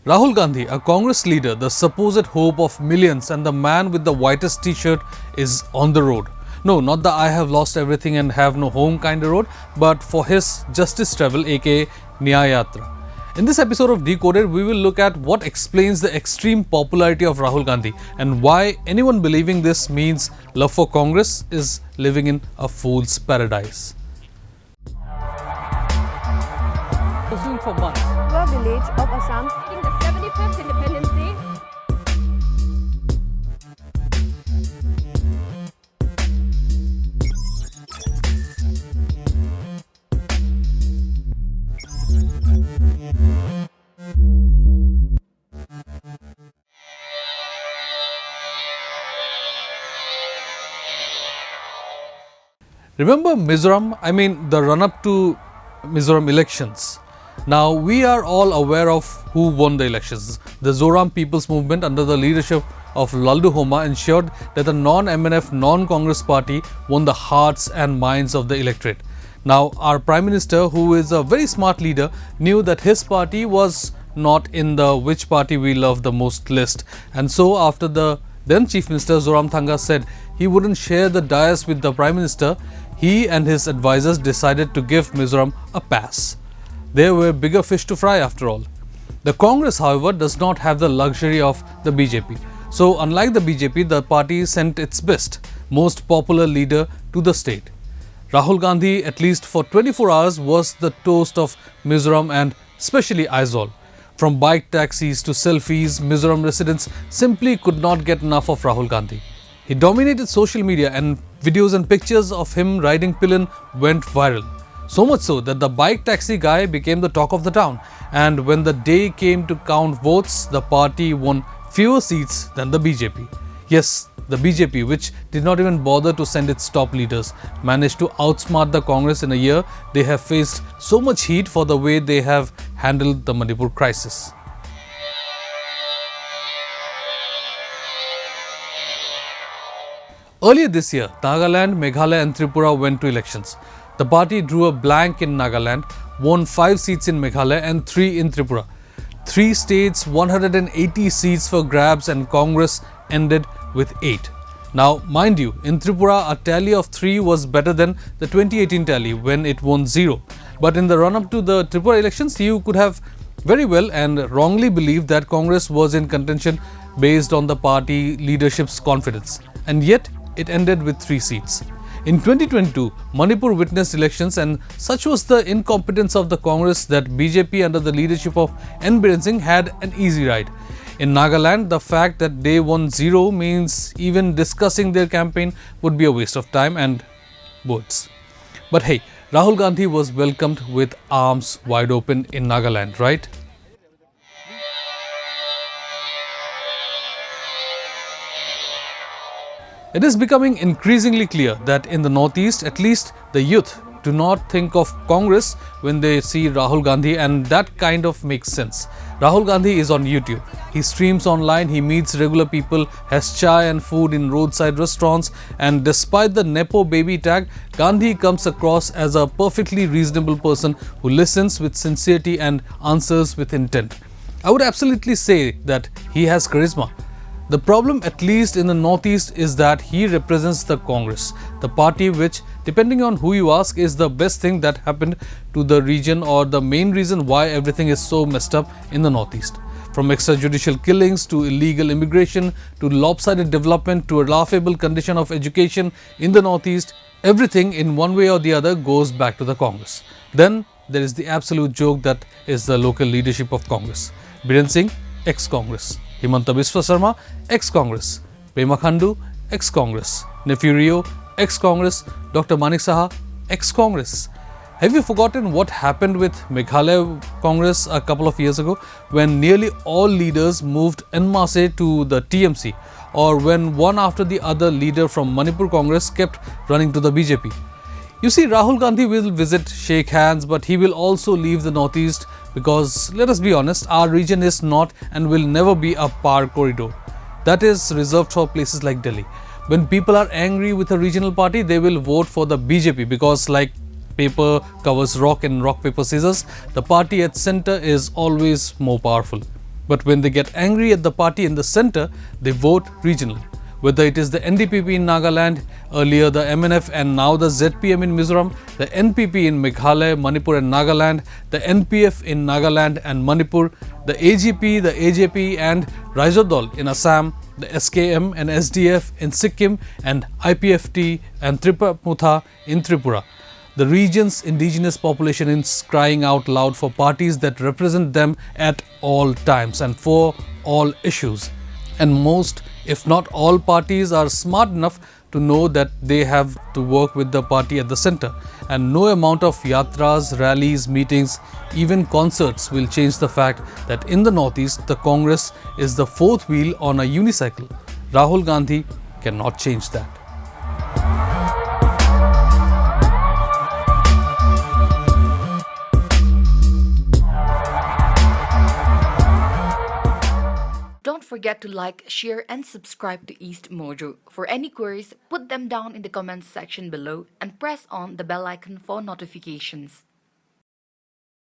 Rahul Gandhi, a Congress leader, the supposed hope of millions and the man with the whitest t-shirt is on the road. No, not the I have lost everything and have no home kind of road, but for his justice travel aka Nyay Yatra. In this episode of Decoded, we will look at what explains the extreme popularity of Rahul Gandhi and why anyone believing this means love for Congress is living in a fool's paradise. Pursuing for months. Village of Assam in the 75th Independence Day. Remember Mizoram? I mean the run-up to Mizoram elections. Now, we are all aware of who won the elections. The Zoram People's Movement under the leadership of Laldu Homa ensured that the non-MNF, non-Congress party won the hearts and minds of the electorate. Now, our Prime Minister, who is a very smart leader, knew that his party was not in the which party we love the most list. And so, after the then Chief Minister Zoram Thanga said he wouldn't share the dais with the Prime Minister, he and his advisors decided to give Mizoram a pass. There were bigger fish to fry after all. The Congress, however, does not have the luxury of the BJP. So, unlike the BJP, the party sent its best, most popular leader to the state. Rahul Gandhi, at least for 24 hours, was the toast of Mizoram and especially Aizawl. From bike taxis to selfies, Mizoram residents simply could not get enough of Rahul Gandhi. He dominated social media and videos and pictures of him riding pillion went viral. So much so that the bike taxi guy became the talk of the town, and when the day came to count votes, the party won fewer seats than the BJP. Yes, the BJP, which did not even bother to send its top leaders, managed to outsmart the Congress in a year they have faced so much heat for the way they have handled the Manipur crisis. Earlier this year, Nagaland, Meghalaya and Tripura went to elections. The party drew a blank in Nagaland, won 5 seats in Meghalaya and 3 in Tripura. 3 states, 180 seats for grabs, and Congress ended with 8. Now, mind you, in Tripura, a tally of 3 was better than the 2018 tally when it won 0. But in the run-up to the Tripura elections, you could have very well and wrongly believed that Congress was in contention based on the party leadership's confidence. And yet, it ended with 3 seats. In 2022, Manipur witnessed elections, and such was the incompetence of the Congress that BJP under the leadership of N. Biren Singh had an easy ride. In Nagaland, the fact that they won 0 means even discussing their campaign would be a waste of time and words. But hey, Rahul Gandhi was welcomed with arms wide open in Nagaland, right? It is becoming increasingly clear that in the Northeast, at least the youth do not think of Congress when they see Rahul Gandhi, and that kind of makes sense. Rahul Gandhi is on YouTube. He streams online, he meets regular people, has chai and food in roadside restaurants, and despite the Nepo baby tag, Gandhi comes across as a perfectly reasonable person who listens with sincerity and answers with intent. I would absolutely say that he has charisma. The problem, at least in the Northeast, is that he represents the Congress, the party which, depending on who you ask, is the best thing that happened to the region or the main reason why everything is so messed up in the Northeast. From extrajudicial killings to illegal immigration to lopsided development to a laughable condition of education in the Northeast, everything in one way or the other goes back to the Congress. Then there is the absolute joke that is the local leadership of Congress. Biren Singh, ex-Congress. Himanta Biswa Sarma, ex-Congress. Meghachandra, ex-Congress. Nefurio, ex-Congress. Dr. Manik Saha, ex-Congress. Have you forgotten what happened with Meghalaya Congress a couple of years ago when nearly all leaders moved en masse to the TMC, or when one after the other leader from Manipur Congress kept running to the BJP? You see, Rahul Gandhi will visit, shake hands, but he will also leave the Northeast because, let us be honest, our region is not and will never be a power corridor. That is reserved for places like Delhi. When people are angry with a regional party, they will vote for the BJP because, like paper covers rock and rock, paper, scissors, the party at center is always more powerful. But when they get angry at the party in the centre, they vote regionally. Whether it is the NDPP in Nagaland, earlier the MNF and now the ZPM in Mizoram, the NPP in Meghalaya, Manipur and Nagaland, the NPF in Nagaland and Manipur, the AGP, the AJP and Raizodol in Assam, the SKM and SDF in Sikkim and IPFT and Tripamutha in Tripura. The region's indigenous population is crying out loud for parties that represent them at all times and for all issues. And most, if not all parties are smart enough to know that they have to work with the party at the centre. And no amount of yatras, rallies, meetings, even concerts will change the fact that in the northeast, the Congress is the fourth wheel on a unicycle. Rahul Gandhi cannot change that. Don't forget to like, share and subscribe to EastMojo. For any queries, put them down in the comments section below and press on the bell icon for notifications.